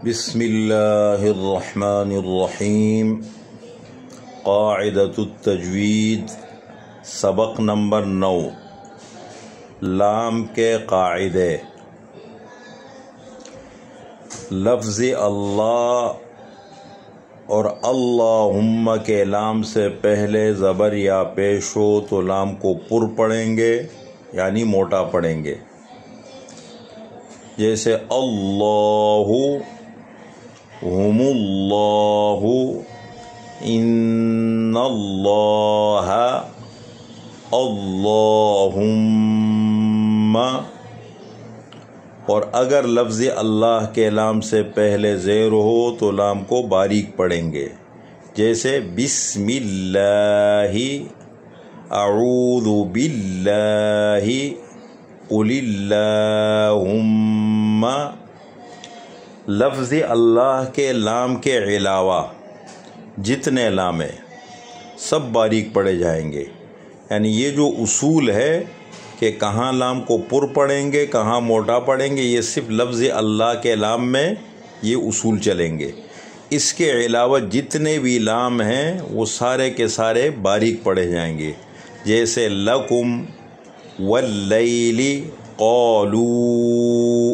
بسم اللہ الرحمن الرحیم۔ قاعدۃ التجوید، سبق نمبر 9، لام کے قاعدے۔ لفظ اللہ اور اللہم کے لام سے پہلے زبر یا پیش ہو تو لام کو پر پڑھیں گے، یعنی موٹا پڑھیں گے، جیسے اللہ، ہم اللہ، ان اللہ، اللہم۔ اور اگر لفظ اللہ کے لام سے پہلے زیر ہو تو لام کو باریک پڑھیں گے، جیسے بسم اللہ، اعوذ باللہ، قل اللہم۔ لفظ اللہ کے لام کے علاوہ جتنے لام ہیں سب باریک پڑھے جائیں گے، یعنی یہ جو اصول ہے کہ کہاں لام کو پر پڑھیں گے کہاں موٹا پڑھیں گے، یہ صرف لفظ اللہ کے لام میں یہ اصول چلیں گے۔ اس کے علاوہ جتنے بھی لام ہیں وہ سارے کے سارے باریک پڑھے جائیں گے، جیسے لکم، واللیل، قالوا،